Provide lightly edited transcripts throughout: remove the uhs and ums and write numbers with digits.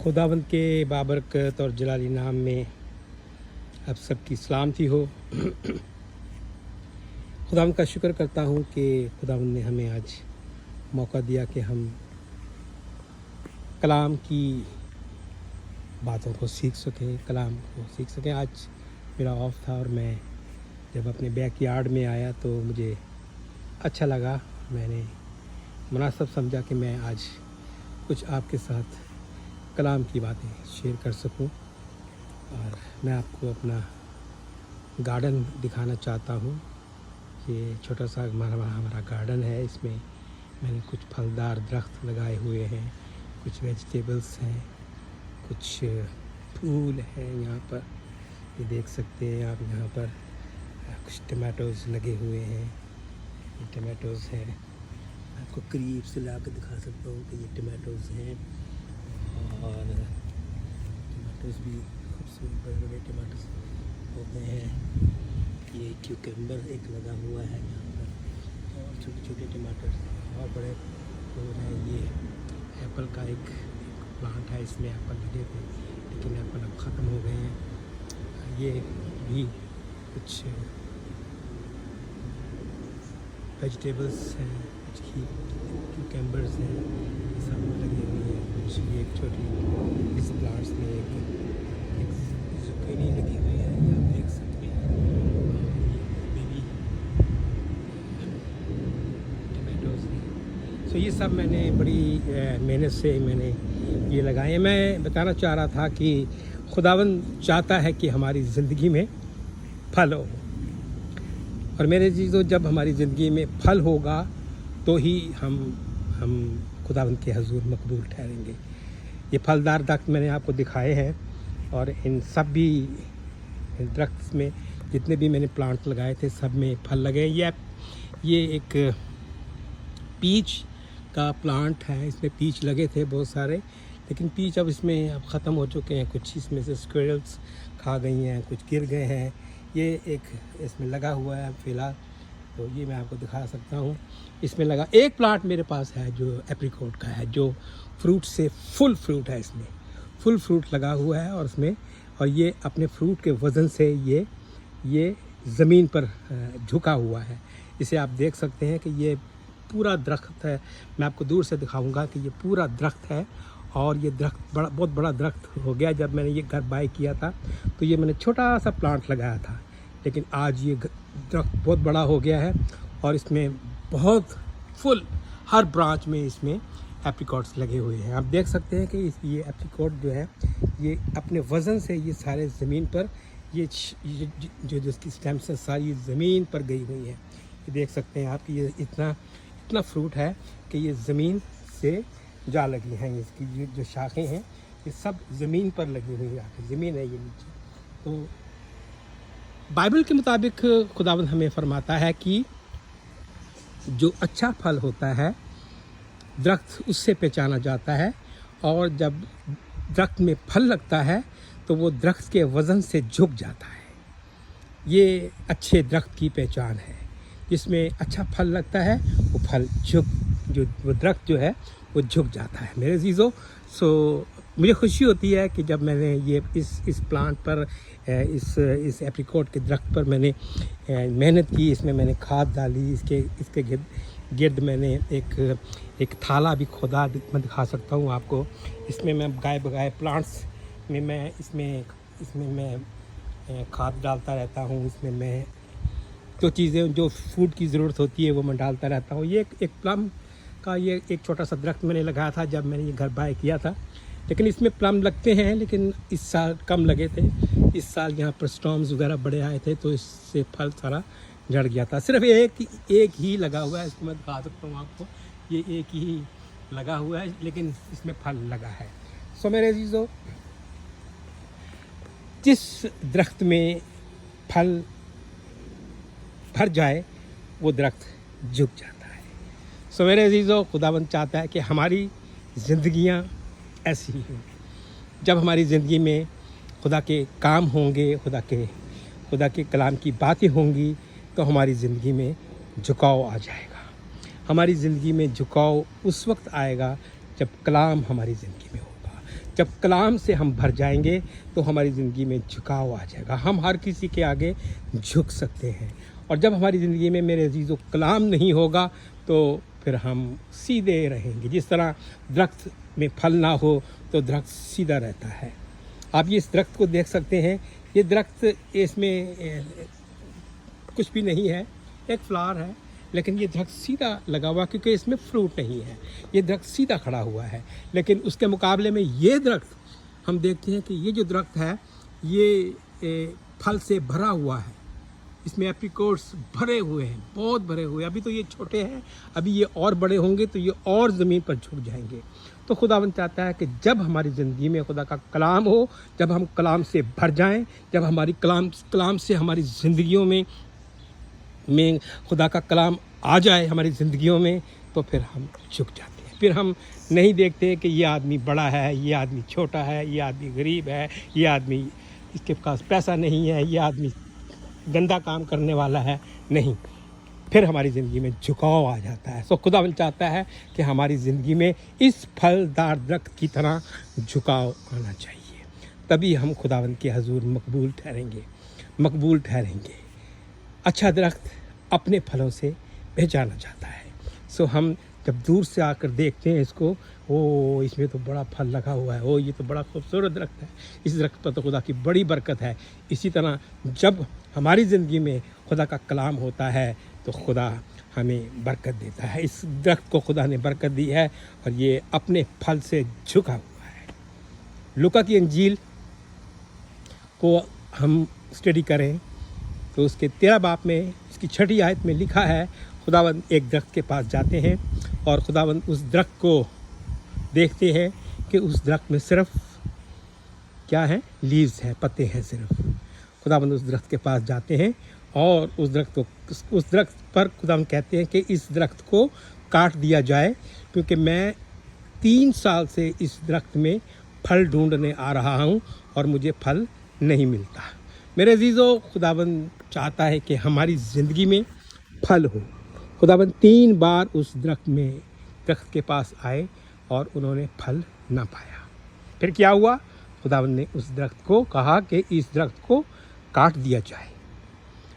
खुदावंद के बाबरकत और जलाली नाम में आप सबकी सलामती हो। खुदावंद का शुक्र करता हूँ कि खुदावंद ने हमें आज मौका दिया कि हम कलाम की बातों को सीख सकें, कलाम को सीख सकें। आज मेरा ऑफ था और मैं जब अपने बैकयार्ड में आया तो मुझे अच्छा लगा। मैंने मुनासिब समझा कि मैं आज कुछ आपके साथ कलाम की बातें शेयर कर सकूं। और मैं आपको अपना गार्डन दिखाना चाहता हूं। ये छोटा सा हमारा गार्डन है। इसमें मैंने कुछ फलदार दरख्त लगाए हुए हैं, कुछ वेजिटेबल्स हैं, कुछ फूल हैं। यहाँ पर ये देख सकते हैं आप, यहाँ पर कुछ टमाटोज़ लगे हुए हैं। ये टमाटोज़ हैं, आपको करीब से ला कर दिखा सकता हूँ कि ये टमाटोज़ हैं। और टमाटोज़ भी खूबसूरत बड़े बड़े टमाटोज़ हो गए हैं। ये क्यूकम्बर एक लगा हुआ है यहाँ पर, और छोटे छोटे टमाटर और बड़े फूल हैं। ये एप्पल का एक प्लांट है, इसमें एप्पल लगे थे लेकिन एप्पल अब ख़त्म हो गए हैं। ये भी कुछ वेजिटेबल्स हैं, कुछ क्यूकम्बर्स हैं, ये सब लगे हुए हैं। कुछ ये एक छोटी इस प्लांट्स में एक जुकीनी लगी हुई है, ये आप देख सकते हैं। ये बेबी टमाटोज़ हैं। सो ये सब मैंने बड़ी मेहनत से मैंने ये लगाए। मैं बताना चाह रहा था कि खुदावंद चाहता है कि हमारी ज़िंदगी में फल हो, और मेरे चीज़ों जब हमारी ज़िंदगी में फल होगा तो ही हम खुदावंद के हजूर मकबूल ठहरेंगे। ये फलदार दरख्त मैंने आपको दिखाए हैं, और इन सब भी दरख्त में जितने भी मैंने प्लांट लगाए थे सब में फल लगे। ये एक पीच का प्लांट है, इसमें पीच लगे थे बहुत सारे, लेकिन पीच अब इसमें अब ख़त्म हो चुके हैं। कुछ इसमें से स्क्विरल्स खा गई हैं, कुछ गिर गए हैं। ये एक इसमें लगा हुआ है फ़िलहाल, तो ये मैं आपको दिखा सकता हूँ। इसमें लगा एक प्लांट मेरे पास है जो एप्रिकॉट का है, जो फ्रूट से फुल फ्रूट है, इसमें फुल फ्रूट लगा हुआ है। और इसमें और ये अपने फ्रूट के वज़न से ये ज़मीन पर झुका हुआ है। इसे आप देख सकते हैं कि ये पूरा दरख्त है। मैं आपको दूर से दिखाऊंगा कि ये पूरा दरख्त है, और ये दरख्त बहुत बड़ा दरख्त हो गया। जब मैंने ये घर बाय किया था तो ये मैंने छोटा सा प्लांट लगाया था, लेकिन आज ये दरख्त बहुत बड़ा हो गया है, और इसमें बहुत फुल हर ब्रांच में इसमें एप्रिकॉट्स लगे हुए हैं। आप देख सकते हैं कि ये एप्रिकॉट जो है ये अपने वज़न से ये सारे ज़मीन पर ये जो जिसकी स्टेम से सारी ज़मीन पर गई हुई है। ये देख सकते हैं आप कि ये इतना फ्रूट है कि ये ज़मीन से जा लगी हैं। इसकी जो शाखें हैं ये सब ज़मीन पर लगी हुई है, ज़मीन है ये नीचे। तो बाइबल के मुताबिक खुदावंद हमें फरमाता है कि जो अच्छा फल होता है दरख्त उससे पहचाना जाता है, और जब दरख्त में फल लगता है तो वो दरख्त के वज़न से झुक जाता है। ये अच्छे दरख्त की पहचान है। जिसमें अच्छा फल लगता है वो फल वो दरख्त जो है वो झुक जाता है। मेरे अज़ीज़ों, मुझे खुशी होती है कि जब मैंने ये इस प्लांट पर इस एप्रिकॉट के दरख्त पर मैंने मेहनत की, इसमें मैंने खाद डाली, इसके गिर्द मैंने एक थाला भी खोदा। मैं दिखा सकता हूँ आपको। इसमें मैं गाय बगाए प्लांट्स में मैं इसमें मैं खाद डालता रहता हूँ। इसमें मैं जो चीज़ें जो फूड की ज़रूरत होती है वो मैं डालता रहता हूँ। ये एक प्लम का ये एक छोटा सा दरख्त मैंने लगाया था जब मैंने ये घर बाय किया था, लेकिन इसमें प्लम लगते हैं, लेकिन इस साल कम लगे थे। इस साल यहाँ पर स्टॉर्म्स वगैरह बड़े आए थे तो इससे फल सारा झड़ गया था। सिर्फ एक ही लगा हुआ है, इसको मैं दिखा सकता हूँ आपको। ये एक ही लगा हुआ है, लेकिन इसमें फल लगा है। सो मेरे अज़ीज़ों, जिस दरख्त में फल भर जाए वो दरख्त झुक जाता है। सो मेरे अज़ीज़ों, खुदावंद चाहता है कि हमारी ज़िंदगियाँ ऐसी ही हों। जब हमारी ज़िंदगी में खुदा के काम होंगे, खुदा के कलाम की बातें होंगी, तो हमारी ज़िंदगी में झुकाव आ जाएगा। हमारी ज़िंदगी में झुकाव उस वक्त आएगा जब कलाम हमारी ज़िंदगी में होगा, जब कलाम से हम भर जाएंगे तो हमारी ज़िंदगी में झुकाव आ जाएगा, हम हर किसी के आगे झुक सकते हैं। और जब हमारी ज़िंदगी में मेरे अजीज़ों कलाम नहीं होगा तो फिर हम सीधे रहेंगे। जिस तरह दरख्त में फल ना हो तो दरख्त सीधा रहता है। आप ये इस दरख्त को देख सकते हैं, ये दरख्त इसमें कुछ भी नहीं है, एक फ्लावर है, लेकिन ये दरख्त सीधा लगा हुआ क्योंकि इसमें फ्रूट नहीं है। ये दरख्त सीधा खड़ा हुआ है। लेकिन उसके मुकाबले में ये दरख्त हम देखते हैं कि ये जो दरख्त है ये फल से भरा हुआ है, इसमें एप्रिकॉट्स भरे हुए हैं, बहुत भरे हुए हैं। अभी तो ये छोटे हैं, अभी ये और बड़े होंगे तो ये और ज़मीन पर झुक जाएंगे। तो खुदावंद चाहता है कि जब हमारी ज़िंदगी में खुदा का कलाम हो, जब हम कलाम से भर जाएं, जब हमारी कलाम से हमारी ज़िंदगियों में खुदा का कलाम आ जाए हमारी ज़िंदगियों में, तो फिर हम झुक जाते हैं। फिर हम नहीं देखते कि ये आदमी बड़ा है, ये आदमी छोटा है, ये आदमी गरीब है, ये आदमी इसके पास पैसा नहीं है, ये आदमी गंदा काम करने वाला है। नहीं, फिर हमारी ज़िंदगी में झुकाव आ जाता है। सो खुदावंद चाहता है कि हमारी ज़िंदगी में इस फलदार दरख्त की तरह झुकाव आना चाहिए, तभी हम खुदावंद के हजूर मकबूल ठहरेंगे। अच्छा दरख्त अपने फलों से पहचाना जाता है। सो हम जब दूर से आकर देखते हैं इसको, ओ इसमें तो बड़ा फल लगा हुआ है, ओ ये तो बड़ा खूबसूरत दरख्त है, इस दरख्त पर तो खुदा की बड़ी बरकत है। इसी तरह जब हमारी ज़िंदगी में खुदा का कलाम होता है तो खुदा हमें बरकत देता है। इस दरख्त को खुदा ने बरकत दी है और ये अपने फल से झुका हुआ है। लूका की इंजील को हम स्टडी करें तो उसके 13 बाब में उसकी 6ठी आयत में लिखा है, खुदावंद एक दरख्त के पास जाते हैं और खुदावंद उस दरख्त को देखते हैं कि उस दरख्त में सिर्फ क्या है, लीव्स हैं, पत्ते हैं सिर्फ। खुदावंद उस दरख्त के पास जाते हैं और उस दरख्त पर खुदावंद कहते हैं कि इस दरख्त को काट दिया जाए, क्योंकि मैं 3 साल से इस दरख्त में फल ढूंढने आ रहा हूँ और मुझे फल नहीं मिलता। मेरे अजीज़ों, खुदावंद चाहता है कि हमारी ज़िंदगी में फल हो। खुदावंद 3 बार उस दरख्त के पास आए और उन्होंने फल ना पाया। फिर क्या हुआ, खुदावंद ने उस दरख्त को कहा कि इस दरख्त को काट दिया जाए।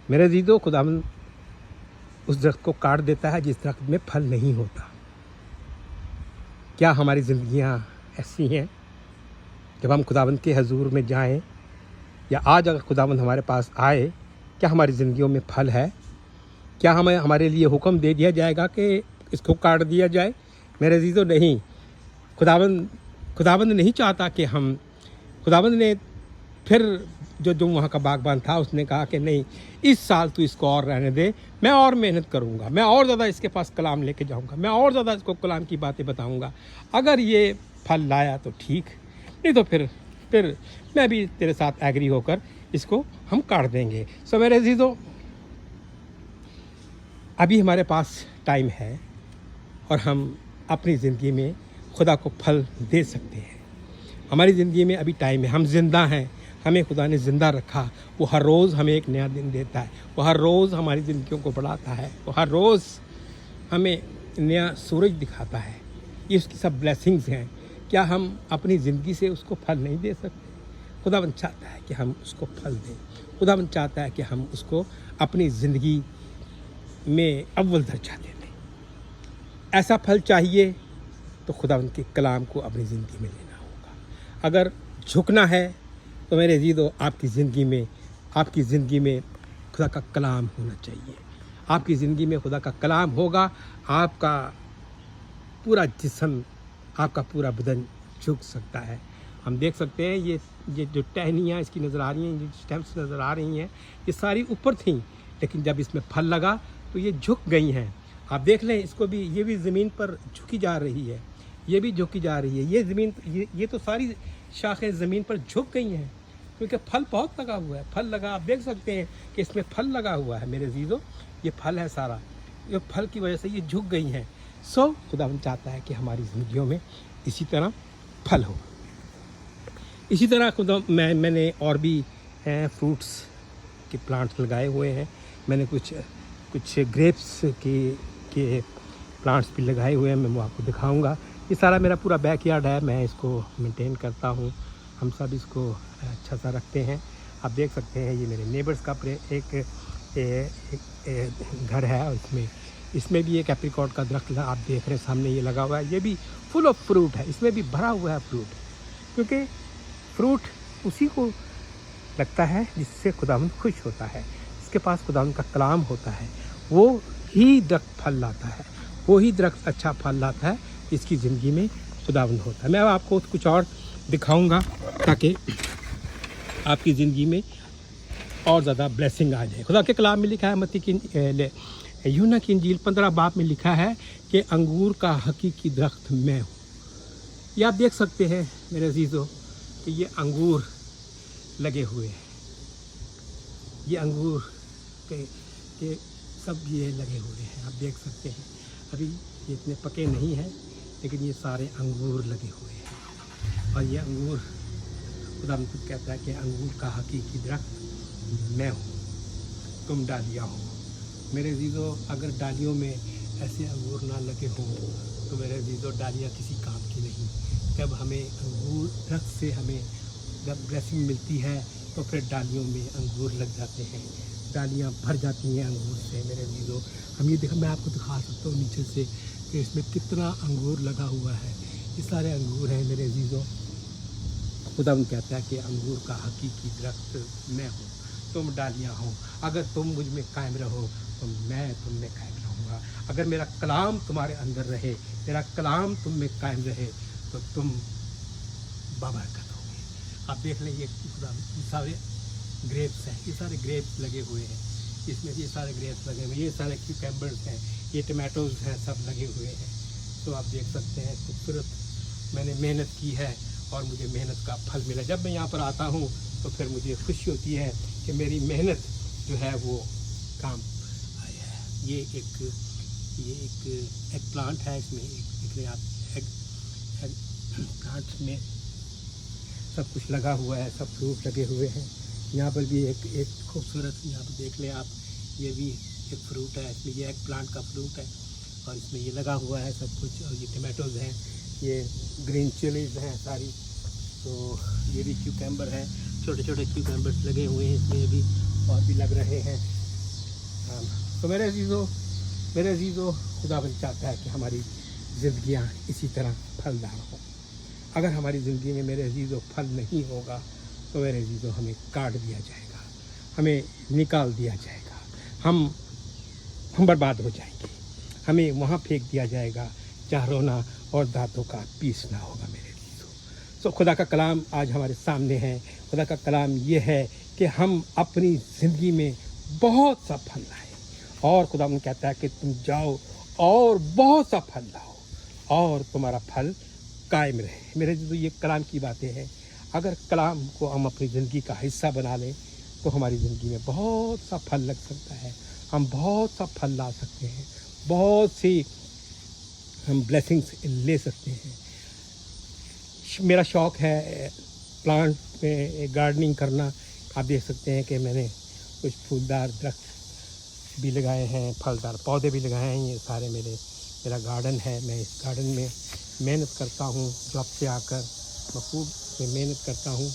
मेरे अजीज़ों, खुदावंद उस दरख्त को काट देता है जिस दरख्त में फल नहीं होता। क्या हमारी ज़िंदगियाँ ऐसी हैं? जब हम खुदावंद के हजूर में जाएं या आज अगर खुदावंद हमारे पास आए, क्या हमारी ज़िंदगियों में फल है? क्या हमारे लिए हुक्म दे दिया जाएगा कि इसको काट दिया जाए? मेरे अजीज़ों, नहीं। खुदावंद नहीं चाहता कि खुदावंद ने फिर जो वहाँ का बागबान था उसने कहा कि नहीं, इस साल तू इसको और रहने दे, मैं और मेहनत करूँगा, मैं और ज़्यादा इसके पास कलाम लेके जाऊँगा, मैं और ज़्यादा इसको कलाम की बातें बताऊँगा। अगर ये फल लाया तो ठीक, नहीं तो फिर मैं भी तेरे साथ एग्री होकर इसको हम काट देंगे। सो मेरे अजीज़ों, अभी हमारे पास टाइम है और हम अपनी ज़िंदगी में खुदा को फल दे सकते हैं। हमारी ज़िंदगी में अभी टाइम है, हम ज़िंदा हैं, हमें खुदा ने ज़िंदा रखा। वो हर रोज़ हमें एक नया दिन देता है, वो हर रोज़ हमारी ज़िंदगियों को बढ़ाता है, वो हर रोज़ हमें नया सूरज दिखाता है। ये उसकी सब ब्लेसिंग्स हैं। क्या हम अपनी ज़िंदगी से उसको फल नहीं दे सकते? खुदावंद चाहता है कि हम उसको फल दें। खुदावंद चाहता है कि हम उसको अपनी ज़िंदगी में अव्वल दर्जा दे दें। ऐसा फल चाहिए तो खुदावंद के कलाम को अपनी ज़िंदगी में लेना होगा। अगर झुकना है तो मेरे अजीज़ों, आपकी ज़िंदगी में खुदा का कलाम होना चाहिए। आपकी ज़िंदगी में खुदा का कलाम होगा, आपका पूरा जिस्म, आपका पूरा बदन झुक सकता है। हम देख सकते हैं ये जो टहनियाँ इसकी नज़र आ रही हैं, ये स्टेम्स नज़र आ रही हैं, ये सारी ऊपर थीं, लेकिन जब इसमें फल लगा तो ये झुक गई हैं। आप देख लें, इसको भी, ये भी ज़मीन पर झुकी जा रही है, ये भी झुकी जा रही है। ये ज़मीन, ये तो सारी शाखें ज़मीन पर झुक गई हैं क्योंकि फल बहुत लगा हुआ है। फल लगा, आप देख सकते हैं कि इसमें फल लगा हुआ है। मेरे अजीज़ों, ये फल है सारा, ये फल की वजह से ये झुक गई हैं। सो खुदावंद चाहता है कि हमारी ज़िंदगियों में इसी तरह फल हो। इसी तरह खुदा मैंने और भी फ्रूट्स के प्लांट्स लगाए हुए हैं। मैंने कुछ ग्रेप्स के प्लांट्स भी लगाए हुए हैं, मैं वो आपको दिखाऊंगा। ये सारा मेरा पूरा बैकयार्ड है, मैं इसको मेंटेन करता हूँ। हम सब इसको अच्छा सा रखते हैं। आप देख सकते हैं ये मेरे नेबर्स का एक घर है और इसमें भी एक एप्रिकॉट का दरख्त आप देख रहे हैं सामने ये लगा हुआ है। ये भी फुल ऑफ फ्रूट है, इसमें भी भरा हुआ है फ्रूट, क्योंकि फ्रूट उसी को लगता है जिससे खुदावंद खुश होता है, जिसके पास खुदावंद का कलाम होता है, वो ही दरख्त फल लाता है, वो ही दरख्त अच्छा फल लाता है, इसकी ज़िंदगी में खुदावंद होता है। मैं आपको कुछ और दिखाऊंगा ताकि आपकी ज़िंदगी में और ज़्यादा ब्लेसिंग आ जाए। खुदा के कलाम में लिखा है, मत्ती की यूहन्ना की इंजील 15 बाब में लिखा है कि अंगूर का हकीकी दरख्त मैं हूँ। ये आप देख सकते हैं मेरे अजीज़ों कि ये अंगूर लगे हुए हैं, ये अंगूर के सब ये लगे हुए हैं, आप देख सकते हैं। अभी ये इतने पके नहीं हैं, लेकिन ये सारे अंगूर लगे हुए हैं। और ये अंगूर खुदा खुद कहता है कि अंगूर का हकीकी दरख्त मैं हूँ, तुम डालियाँ हो। मेरे अजीज़ों, अगर डालियों में ऐसे अंगूर ना लगे हों तो मेरे अजीज़ों डालियाँ किसी काम की नहीं। जब हमें अंगूर दरख्त से हमें जब ब्लेसिंग मिलती है तो फिर डालियों में अंगूर लग जाते हैं, डालियाँ भर जाती हैं अंगूर से। मेरे अजीज़ों, हम ये देखा, मैं आपको दिखा सकता हूँ नीचे से कि इसमें कितना अंगूर लगा हुआ है। ये सारे अंगूर हैं मेरे अजीज़ों। खुदा कहता है कि अंगूर का हकीकी दरख्त मैं हूँ, तुम डालियाँ हो। अगर तुम मुझ में कायम रहो तो मैं तुम में कायम रहूँगा। अगर मेरा कलाम तुम्हारे अंदर रहे, मेरा कलाम तुम में कायम रहे तो तुम बाबरकत होगे। आप देख लें ये सारे ग्रेप्स हैं, ये सारे ग्रेप्स लगे हुए हैं, इसमें ये सारे ग्रेप्स लगे हुए हैं, ये सारे क्यूकम्बर्स हैं, ये टमाटोज़ हैं, सब लगे हुए हैं। तो आप देख सकते हैं खूबसूरत मैंने मेहनत की है और मुझे मेहनत का फल मिला। जब मैं यहाँ पर आता हूँ तो फिर मुझे खुशी होती है कि मेरी मेहनत जो है वो काम आई है। ये एक प्लांट है, इसमें देख रहे हैं आप, एग प्लांट में सब कुछ लगा हुआ है, सब फ्रूट लगे हुए हैं। यहाँ पर भी एक खूबसूरत, यहाँ पर देख लें आप, ये भी एक फ्रूट है, इसमें ये एग प्लांट का फ्रूट है और इसमें ये लगा हुआ है सब कुछ। और ये टमाटोज़ हैं, ये ग्रीन चिलीज़ हैं सारी। तो ये भी क्यूकम्बर है, छोटे छोटे क्यूकम्बर्स लगे हुए हैं इसमें भी, और भी लग रहे हैं। तो मेरे अजीज़ों खुदावंद चाहता है कि हमारी ज़िंदगियाँ इसी तरह फलदार हों। अगर हमारी ज़िंदगी में मेरे अजीज़ों फल नहीं होगा तो मेरे अजीज़ों हमें काट दिया जाएगा, हमें निकाल दिया जाएगा, हम बर्बाद हो जाएंगे, हमें वहाँ फेंक दिया जाएगा जहाँ रोना और दांतों का पीसना होगा मेरे अजीज़ों। तो खुदा का कलाम आज हमारे सामने है। खुदा का कलाम ये है कि हम अपनी ज़िंदगी में बहुत सा फल लाएँ, और खुदा कहता है कि तुम जाओ और बहुत सा फल लाओ और तुम्हारा फल कायम रहे। मेरे जो ये कलाम की बातें हैं, अगर कलाम को हम अपनी ज़िंदगी का हिस्सा बना लें तो हमारी ज़िंदगी में बहुत सा फल लग सकता है, हम बहुत सा फल ला सकते हैं, बहुत सी हम ब्लेसिंग्स ले सकते हैं। मेरा शौक़ है प्लांट में गार्डनिंग करना। आप देख सकते हैं कि मैंने कुछ फूलदार दरख्त भी लगाए हैं, फलदार पौधे भी लगाए हैं। ये सारे मेरा गार्डन है। मैं इस गार्डन में मेहनत करता हूँ, जॉब से आकर मैं खूब मेहनत करता हूँ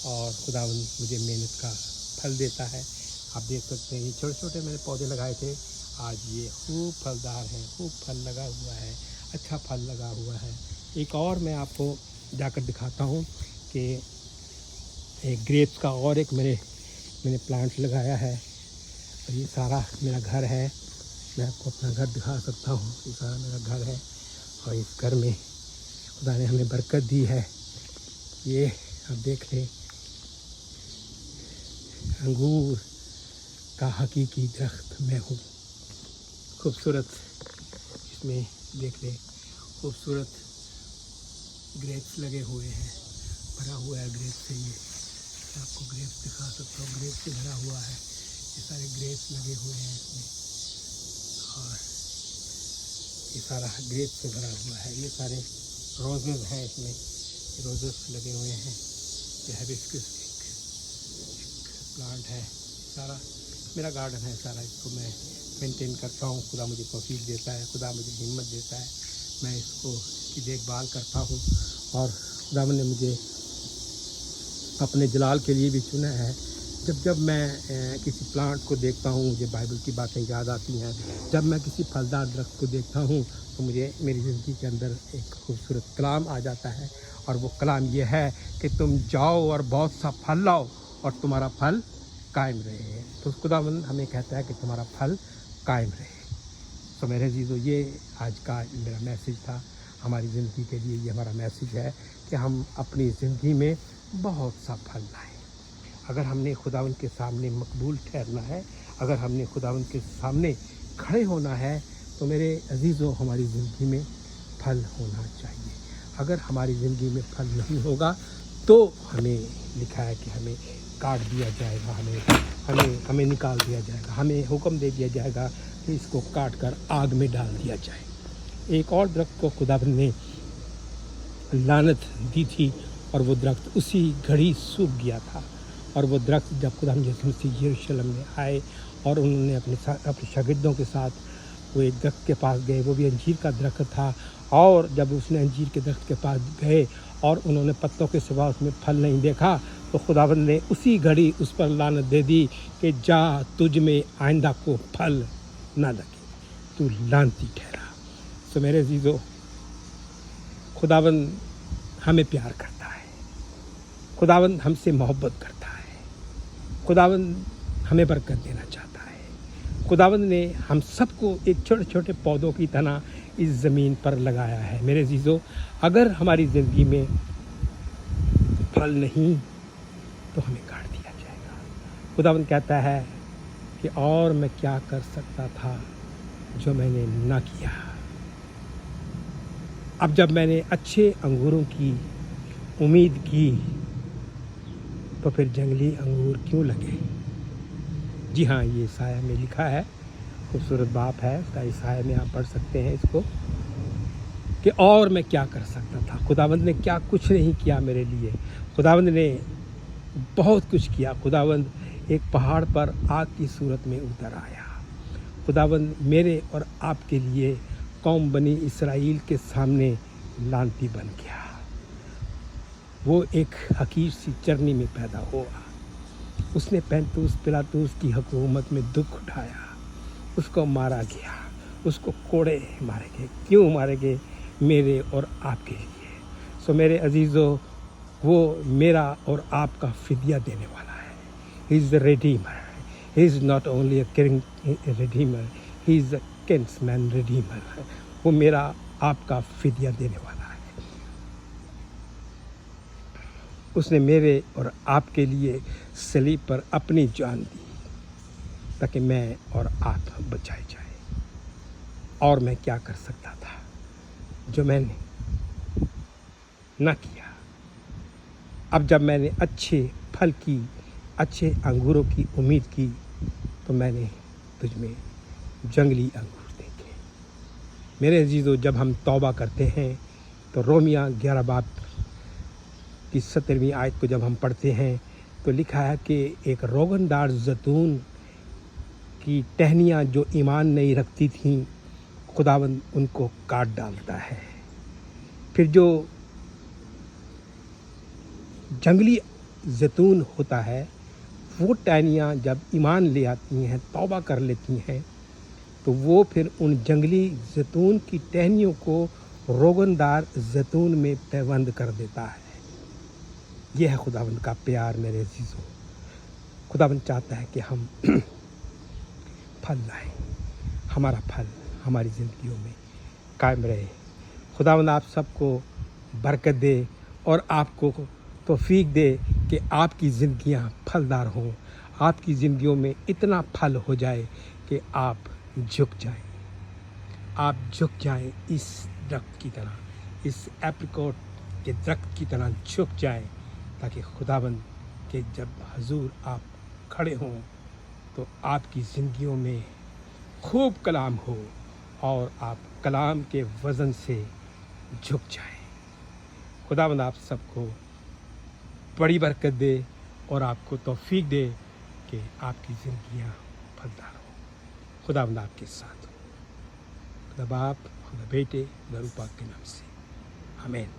और खुदावंद मुझे मेहनत का फल देता है। आप देख सकते हैं ये छोटे छोटे मैंने पौधे लगाए थे, आज ये खूब फलदार हैं, खूब फल लगा हुआ है, अच्छा फल लगा हुआ है। एक और मैं आपको जाकर दिखाता हूँ कि एक ग्रेप्स का और एक मैंने प्लांट लगाया है। और ये सारा मेरा घर है, मैं आपको अपना घर दिखा सकता हूँ। ये सारा मेरा घर है और इस घर में खुदा ने हमें बरकत दी है। ये आप देख लें, अंगूर का हकीकी दरख्त मैं हूँ। खूबसूरत इसमें देख लें, खूबसूरत ग्रेप्स लगे हुए हैं, भरा हुआ है ग्रेप्स से। ये आपको ग्रेप्स दिखा सकता हूँ, ग्रेप्स से भरा हुआ है, ये सारे ग्रेप्स लगे हुए हैं इसमें और ये सारा ग्रेप्स से भरा हुआ है। ये सारे रोजेज़ हैं इसमें, रोजेस लगे हुए हैं। ये हिबिस्कस एक प्लांट है। सारा मेरा गार्डन है सारा, इसको मैं मेंटेन करता हूँ। खुदा मुझे तौफीक देता है, खुदा मुझे हिम्मत देता है। मैं इसकी देखभाल करता हूँ और खुदावन ने मुझे अपने जलाल के लिए भी चुना है। जब जब मैं किसी प्लांट को देखता हूँ मुझे बाइबल की बातें याद आती हैं। जब मैं किसी फलदार दरख्त को देखता हूँ तो मुझे मेरी ज़िंदगी के अंदर एक खूबसूरत कलाम आ जाता है और वो कलाम ये है कि तुम जाओ और बहुत सा फल लाओ और तुम्हारा फल कायम रहे। तो खुदावंद हमें कहता है कि तुम्हारा फल कायम रहे। तो मेरे अज़ीज़ों, ये आज का मेरा मैसेज था हमारी ज़िंदगी के लिए। ये हमारा मैसेज है कि हम अपनी ज़िंदगी में बहुत सा फल लाएँ। अगर हमने खुदावंद के सामने मकबूल ठहरना है, अगर हमने खुदावंद के सामने खड़े होना है, तो मेरे अज़ीज़ों हमारी ज़िंदगी में फल होना चाहिए। अगर हमारी ज़िंदगी में फल नहीं होगा तो हमें लिखा है कि हमें काट दिया जाएगा, हमें निकाल दिया जाएगा, हमें हुक्म दे दिया जाएगा कि इसको काट कर आग में डाल दिया जाए। एक और दरख्त को खुदावंद ने लानत दी थी और वो दरख्त उसी घड़ी सूख गया था। और वो दरख्त जब खुदावंद यीशु मसीह यरूशलेम में आए और उन्होंने अपने शागिर्दों के साथ वो एक दरख्त के पास गए, वो भी अंजीर का दरख्त था। और जब उसने अंजीर के दरख्त के पास गए और उन्होंने पत्तों के सिवा उसमें फल नहीं देखा तो खुदावंद ने उसी घड़ी उस पर लानत दे दी कि जा, तुझ में आइंदा को फल ना लगे, तू लानती ठहरा। सो मेरे अज़ीज़ों, खुदावंद हमें प्यार करता है, खुदावंद हमसे मोहब्बत करता है, खुदावंद हमें बरकत देना चाहता है। खुदावंद ने हम सबको एक छोटे छोटे पौधों की तरह इस ज़मीन पर लगाया है। मेरे अज़ीज़ों, अगर हमारी ज़िंदगी में फल नहीं तो हमें काट दिया जाएगा। खुदावंद कहता है कि और मैं क्या कर सकता था जो मैंने ना किया। अब जब मैंने अच्छे अंगूरों की उम्मीद की तो फिर जंगली अंगूर क्यों लगे। जी हाँ, ये ईसाया में लिखा है, खूबसूरत बाप है उसका। ईसाया में आप पढ़ सकते हैं इसको कि और मैं क्या कर सकता था। खुदावंद ने क्या कुछ नहीं किया मेरे लिए। खुदावंद ने बहुत कुछ किया। खुदावंद एक पहाड़ पर आग की सूरत में उतर आया। खुदावंद मेरे और आपके लिए कौम बनी इसराइल के सामने लानती बन गया। वो एक हकीर सी चरनी में पैदा हुआ। उसने पैंतूस पिलातूस की हुकूमत में दुख उठाया। उसको मारा गया, उसको कोड़े मारे गए। क्यों मारे गए? मेरे और आपके लिए। सो मेरे अज़ीज़ों, वो मेरा और आपका फिदिया देने वाला है। He is the Redeemer. He is not only a king Redeemer, he is a Kingsman Redeemer. वो मेरा आपका फिदिया देने वाला है। उसने मेरे और आपके लिए सलीब पर अपनी जान दी ताकि मैं और आप बचाए जाए। और मैं क्या कर सकता था जो मैंने ना किया। अब जब मैंने अच्छे फल की, अच्छे अंगूरों की उम्मीद की तो मैंने तुझ में जंगली अंगूर देखे। मेरे अजीज़ों, जब हम तौबा करते हैं तो रोमिया 11 बाब की 17वीं आयत को जब हम पढ़ते हैं तो लिखा है कि एक रोगनदार जैतून की टहनियाँ जो ईमान नहीं रखती थीं, खुदावंद उनको काट डालता है। फिर जो जंगली जैतून होता है, वो टहनियाँ जब ईमान ले आती हैं, तौबा कर लेती हैं, तो वो फिर उन जंगली जैतून की टहनियों को रोगनदार जैतून में पैबंद कर देता है। यह है खुदावंद का प्यार। मेरे अज़ीज़ों, खुदावंद चाहता है कि हम फल लाएं। हमारा फल हमारी ज़िंदगियों में कायम रहे। खुदावंद आप सबको बरकत दे और आपको तौफीक दे कि आपकी ज़िंदगियां फलदार हों। आपकी ज़िंदगियों में इतना फल हो जाए कि आप झुक जाएं। आप झुक जाएं इस दरख्त की तरह, इस एप्रिकॉट के दरख्त की तरह झुक जाएं, ताकि खुदावंद के जब हजूर आप खड़े हों तो आपकी ज़िंदगियों में खूब कलाम हो और आप कलाम के वज़न से झुक जाएं। खुदावंद आप सबको बड़ी बरकत दे और आपको तौफीक दे कि आपकी ज़िंदगियां फलदार हो। खुदावंद आपके साथ हो। खुदा बाप खुदा बेटे खुदा रूह पाक के नाम से आमीन।